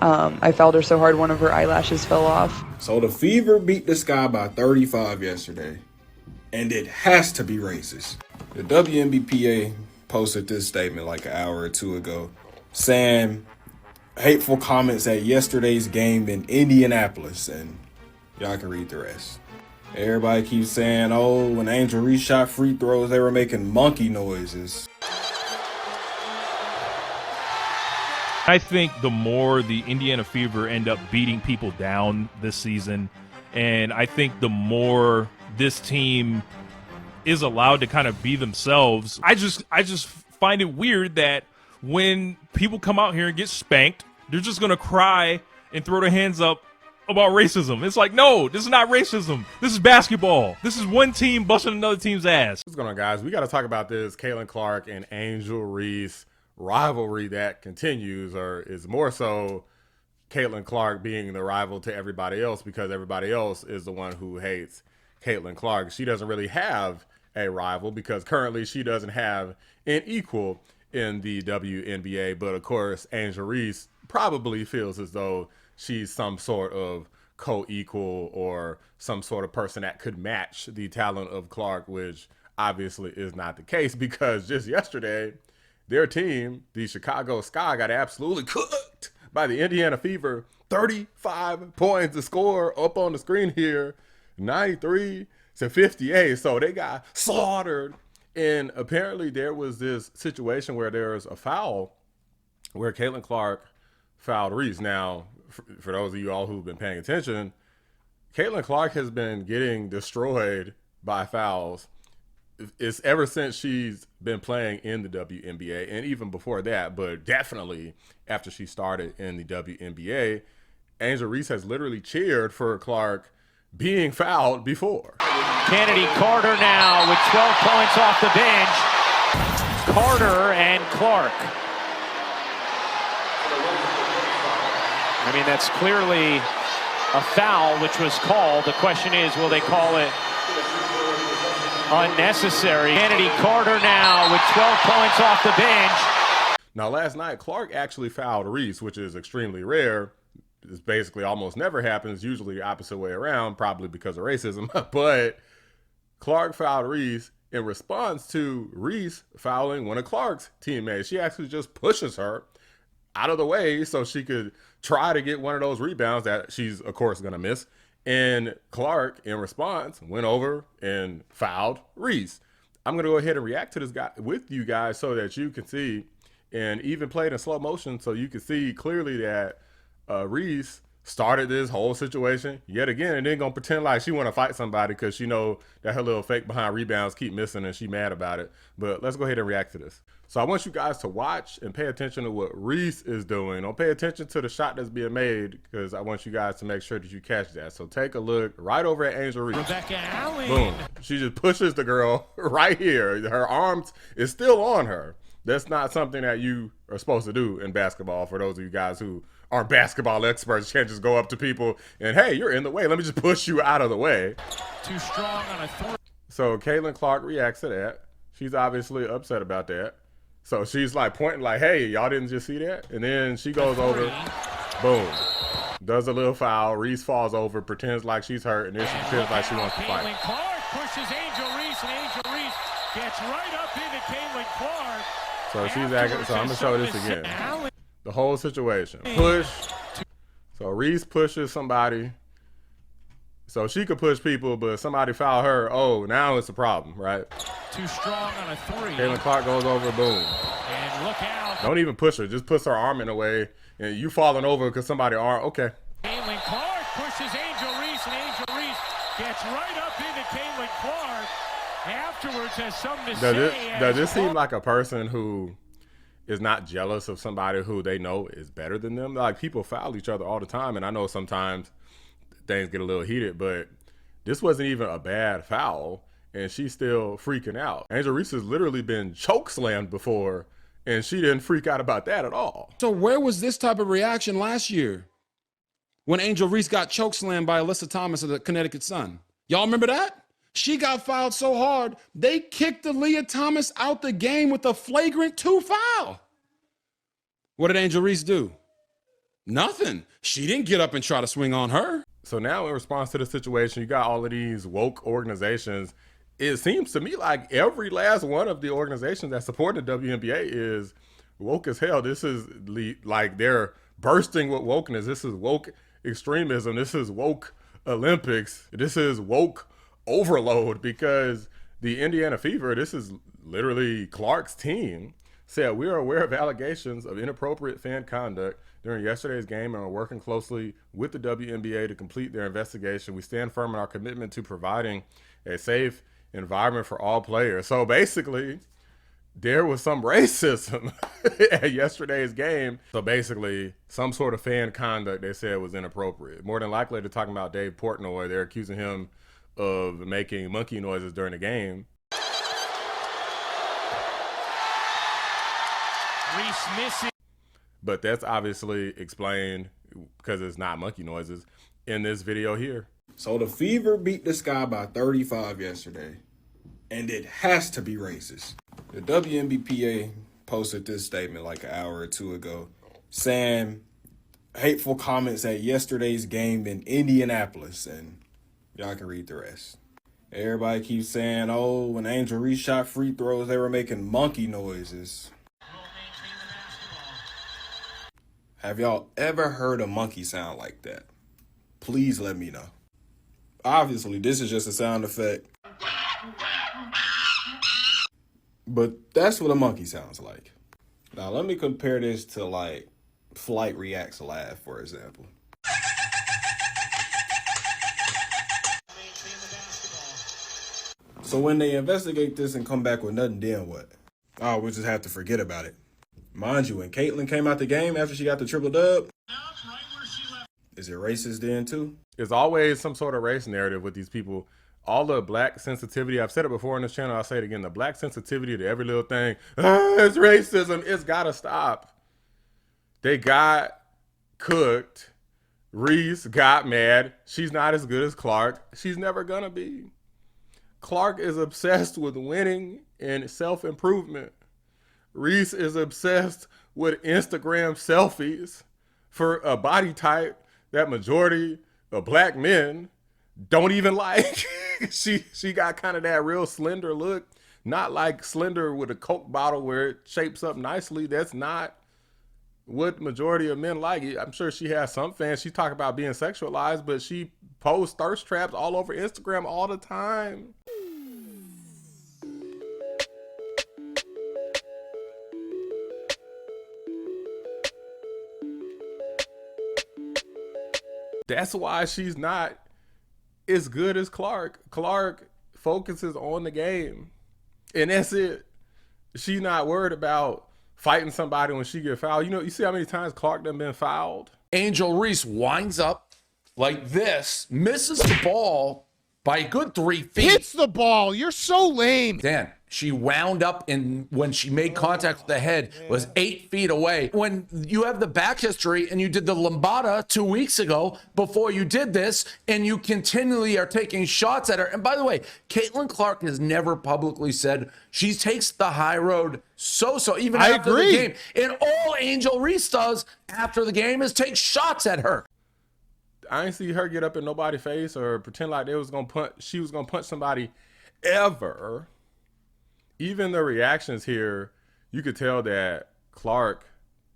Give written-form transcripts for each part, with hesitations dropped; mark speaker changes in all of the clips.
Speaker 1: I fouled her so hard one of her eyelashes fell off.
Speaker 2: So the Fever beat the Sky by 35 yesterday, and it has to be racist. The WNBPA posted this statement like an hour or two ago, saying hateful comments at yesterday's game in Indianapolis, and y'all can read the rest. Everybody keeps saying, oh, when Angel Reese shot free throws, they were making monkey noises.
Speaker 3: I think the more the Indiana Fever end up beating people down this season, and I think the more this team is allowed to kind of be themselves, I just find it weird that when people come out here and get spanked, they're just going to cry and throw their hands up about racism. It's like, no, this is not racism. This is basketball. This is one team busting another team's ass.
Speaker 4: What's going on, guys? We got to talk about this Caitlin Clark and Angel Reese rivalry that continues, or is more so Caitlin Clark being the rival to everybody else because everybody else is the one who hates Caitlin Clark. She doesn't really have a rival because currently she doesn't have an equal in the WNBA. But of course, Angel Reese probably feels as though she's some sort of co-equal or some sort of person that could match the talent of Clark, which obviously is not the case because just yesterday, their team, the Chicago Sky, got absolutely cooked by the Indiana Fever. 35 points to score up on the screen here, 93-58. So they got slaughtered. And apparently there was this situation where there was a foul where Caitlin Clark fouled Reese. Now, for those of you all who've been paying attention, Caitlin Clark has been getting destroyed by fouls. It's ever since she's been playing in the WNBA, and even before that, but definitely after she started in the WNBA, Angel Reese has literally cheered for Clark being fouled before.
Speaker 5: Kennedy Carter now with 12 points off the bench. Carter and Clark. I mean, that's clearly a foul which was called. The question is, will they call it unnecessary? Kennedy Carter now with 12 points off the bench.
Speaker 4: Now, last night, Clark actually fouled Reese, which is extremely rare. This basically almost never happens, usually the opposite way around, probably because of racism. But Clark fouled Reese in response to Reese fouling one of Clark's teammates. She actually just pushes her out of the way so she could try to get one of those rebounds that she's, of course, going to miss. And Clark, in response, went over and fouled Reese. I'm going to go ahead and react to this guy with you guys so that you can see, and even play it in slow motion so you can see clearly that Reese started this whole situation yet again, and then going to pretend like she want to fight somebody because she know that her little fake behind rebounds keep missing and she mad about it. But let's go ahead and react to this. So I want you guys to watch and pay attention to what Reese is doing. Don't pay attention to the shot that's being made because I want you guys to make sure that you catch that. So take a look right over at Angel Reese.
Speaker 5: Rebecca Allen.
Speaker 4: Boom. She just pushes the girl right here. Her arms is still on her. That's not something that you are supposed to do in basketball. For those of you guys who aren't basketball experts, you can't just go up to people and, hey, you're in the way. Let me just push you out of the way.
Speaker 5: Too strong on a throw.
Speaker 4: So Caitlin Clark reacts to that. She's obviously upset about that. So she's like pointing like, hey, y'all didn't just see that? And then she goes over, boom, does a little foul. Reese falls over, pretends like she's hurt, and then she pretends like she wants to fight.
Speaker 5: Caitlin Clark pushes Angel Reese, and Angel Reese gets right up into Caitlin Clark.
Speaker 4: So she's acting, so I'm going to show this again. The whole situation. Push. So Reese pushes somebody. So she could push people, but somebody foul her. Oh, now it's a problem, right?
Speaker 5: Too strong on a three.
Speaker 4: Caitlin Clark goes over, boom.
Speaker 5: And look out.
Speaker 4: Don't even push her. Just puts her arm in the way, and you falling over because somebody arm. Okay.
Speaker 5: Caitlin Clark pushes Angel Reese, and Angel Reese gets right up into Caitlin Clark. Afterwards has something to say.
Speaker 4: Does this seem like a person who is not jealous of somebody who they know is better than them? Like, people foul each other all the time, and I know sometimes things get a little heated, but this wasn't even a bad foul, and she's still freaking out. Angel Reese has literally been choke slammed before, and she didn't freak out about that at all.
Speaker 6: So where was this type of reaction last year when Angel Reese got choke slammed by Alyssa Thomas of the Connecticut Sun? Y'all remember that? She got fouled so hard, they kicked Aaliyah Thomas out the game with a flagrant 2 foul. What did Angel Reese do? Nothing. She didn't get up and try to swing on her.
Speaker 4: So now in response to the situation, you got all of these woke organizations. It seems to me like every last one of the organizations that support the WNBA is woke as hell. This is like they're bursting with wokeness. This is woke extremism. This is woke Olympics. This is woke overload, because the Indiana Fever, this is literally Clark's team, said, "We are aware of allegations of inappropriate fan conduct during yesterday's game and are working closely with the WNBA to complete their investigation. We stand firm in our commitment to providing a safe environment for all players." So basically, there was some racism at yesterday's game. So basically, some sort of fan conduct they said was inappropriate. More than likely, they're talking about Dave Portnoy. They're accusing him of making monkey noises during the game.
Speaker 5: Reese missing.
Speaker 4: But that's obviously explained, because it's not monkey noises, in this video here.
Speaker 2: So the Fever beat the Sky by 35 yesterday, and it has to be racist. The WNBPA posted this statement like an hour or two ago, saying hateful comments at yesterday's game in Indianapolis, and y'all can read the rest. Everybody keeps saying, oh, when Angel Reese shot free throws, they were making monkey noises. Have y'all ever heard a monkey sound like that? Please let me know. Obviously, this is just a sound effect, but that's what a monkey sounds like. Now, let me compare this to like Flight Reacts Laugh, for example. So when they investigate this and come back with nothing, then what? Oh, we'll just have to forget about it. Mind you, when Caitlyn came out the game after she got the triple dub, is it racist then too?
Speaker 4: There's always some sort of race narrative with these people. All the black sensitivity, I've said it before on this channel, I'll say it again, the black sensitivity to every little thing, it's racism, it's gotta stop. They got cooked. Reese got mad. She's not as good as Clark. She's never gonna be. Clark is obsessed with winning and self-improvement. Reese is obsessed with Instagram selfies for a body type that majority of black men don't even like. She got kind of that real slender look, not like slender with a Coke bottle where it shapes up nicely. That's not what majority of men like. I'm sure she has some fans. She talk about being sexualized, but she posts thirst traps all over Instagram all the time. That's why she's not as good as Clark. Clark focuses on the game, and that's it. She's not worried about fighting somebody when she get fouled. You know, you see how many times Clark done been fouled?
Speaker 7: Angel Reese winds up like this, misses the ball by a good 3 feet.
Speaker 8: Hits the ball. You're so lame.
Speaker 7: Dan, she wound up in when she made contact with the head was 8 feet away. When you have the back history and you did the lambada 2 weeks ago before you did this, and you continually are taking shots at her. And by the way, Caitlin Clark has never publicly said she takes the high road so even after the game. And all Angel Reese does after the game is take shots at her.
Speaker 4: I ain't see her get up in nobody's face or pretend like she was gonna punch somebody ever. Even the reactions here, you could tell that Clark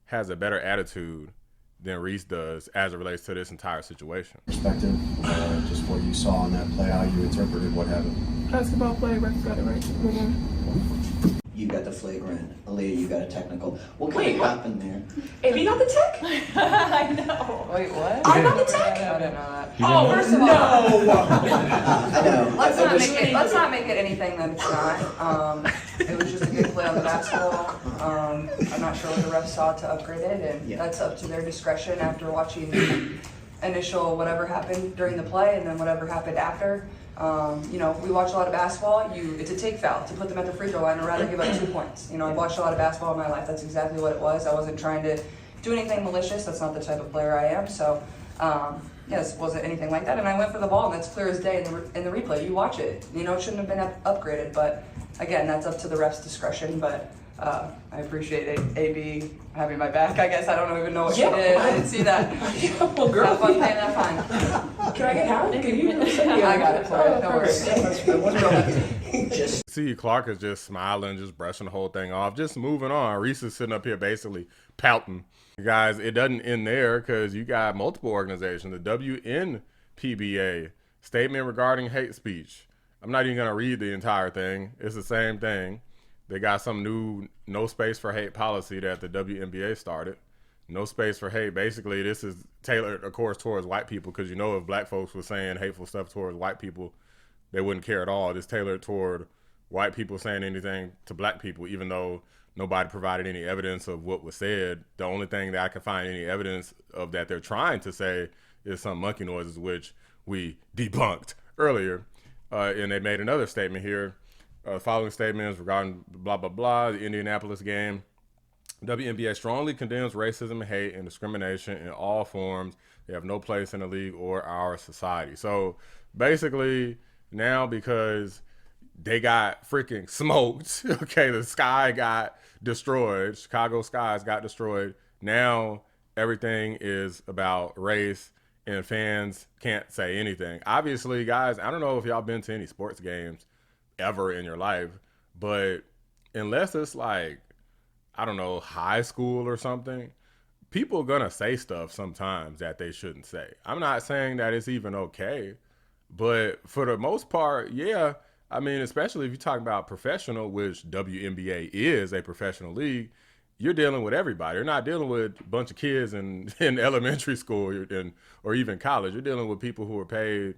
Speaker 4: has a better attitude than Reese does as it relates to this entire situation.
Speaker 9: Perspective, just what you saw on that play, how you interpreted what happened.
Speaker 10: Basketball play, ref got it right.
Speaker 11: You got the flagrant. Aaliyah, you got a technical. What could have happened there?
Speaker 10: If you got the tech?
Speaker 12: I know. Wait, what?
Speaker 10: I got the tech?
Speaker 12: I didn't know that.
Speaker 10: Oh, first of all.
Speaker 11: I know.
Speaker 12: Let's not make it anything that it's not. It was just a good play on the basketball. I'm not sure what the refs saw to upgrade it, and that's up to their discretion after watching the initial whatever happened during the play and then whatever happened after. You know, we watch a lot of basketball. It's a take foul to put them at the free throw line and rather give up 2 points. You know, I've watched a lot of basketball in my life. That's exactly what it was. I wasn't trying to do anything malicious. That's not the type of player I am. So, yes, wasn't anything like that. And I went for the ball, and that's clear as day in the replay. You watch it. You know, it shouldn't have been upgraded. But, again, that's up to the ref's discretion. But I appreciate AB having my back. I guess I don't even know what she did. I didn't see that.
Speaker 10: Well, girl,
Speaker 12: Have fun paying that fine.
Speaker 10: can I get out? Can you?
Speaker 12: I got it for you. No worries.
Speaker 4: See, Clark is just smiling, just brushing the whole thing off, just moving on. Reese is sitting up here basically pouting. Guys, it doesn't end there because you got multiple organizations. The WNPBA statement regarding hate speech. I'm not even going to read the entire thing. It's the same thing. They got some new no space for hate policy that the WNBA started. No space for hate. Basically, this is tailored, of course, towards white people because, you know, if black folks were saying hateful stuff towards white people, they wouldn't care at all. It's tailored toward white people saying anything to black people, even though nobody provided any evidence of what was said. The only thing that I can find any evidence of that they're trying to say is some monkey noises, which we debunked earlier. And they made another statement here. Following statements regarding blah, blah, blah, the Indianapolis game. WNBA strongly condemns racism, hate, and discrimination in all forms. They have no place in the league or our society. So basically now, because they got freaking smoked, okay, the Sky got destroyed, Chicago Skies got destroyed. Now everything is about race and fans can't say anything. Obviously, guys, I don't know if y'all been to any sports games ever in your life, but unless it's like, I don't know, high school or something, people are gonna say stuff sometimes that they shouldn't say. I'm not saying that it's even okay, but for the most part, yeah. I mean, especially if you're talking about professional, which WNBA is a professional league, you're dealing with everybody. You're not dealing with a bunch of kids in elementary school or even college. You're dealing with people who are paid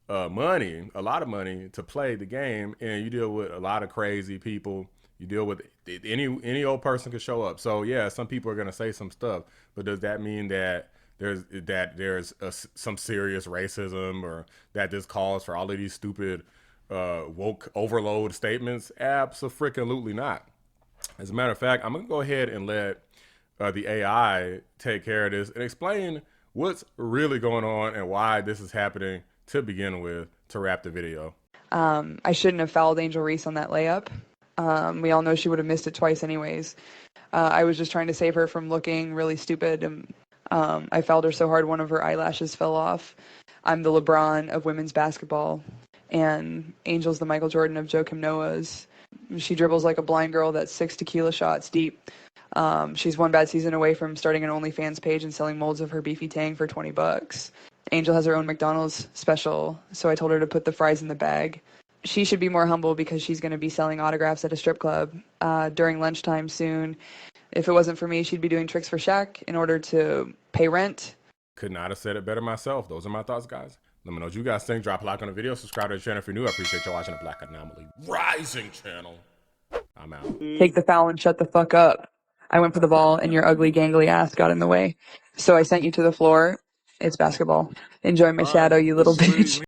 Speaker 4: money, a lot of money to play the game, and you deal with a lot of crazy people. You deal with any old person could show up. So yeah, some people are gonna say some stuff, but does that mean that there's some serious racism or that this calls for all of these stupid woke overload statements? Abso-freaking-lutely not. As a matter of fact, I'm gonna go ahead and let the AI take care of this and explain what's really going on and why this is happening to begin with, to wrap the video.
Speaker 1: I shouldn't have fouled Angel Reese on that layup. We all know she would have missed it twice anyways. I was just trying to save her from looking really stupid. And I fouled her so hard one of her eyelashes fell off. I'm the LeBron of women's basketball, and Angel's the Michael Jordan of Joakim Noah's. She dribbles like a blind girl that's 6 tequila shots deep. She's one bad season away from starting an OnlyFans page and selling molds of her beefy tang for $20. Angel has her own McDonald's special, so I told her to put the fries in the bag. She should be more humble because she's going to be selling autographs at a strip club during lunchtime soon. If it wasn't for me, she'd be doing tricks for Shaq in order to pay rent.
Speaker 4: Could not have said it better myself. Those are my thoughts, guys. Let me know what you guys think. Drop a like on the video. Subscribe to the channel if you're new. I appreciate you watching the Black Anomaly Rising channel. I'm out.
Speaker 1: Take the foul and shut the fuck up. I went for the ball and your ugly gangly ass got in the way. So I sent you to the floor. It's basketball. Enjoy my shadow, you little bitch.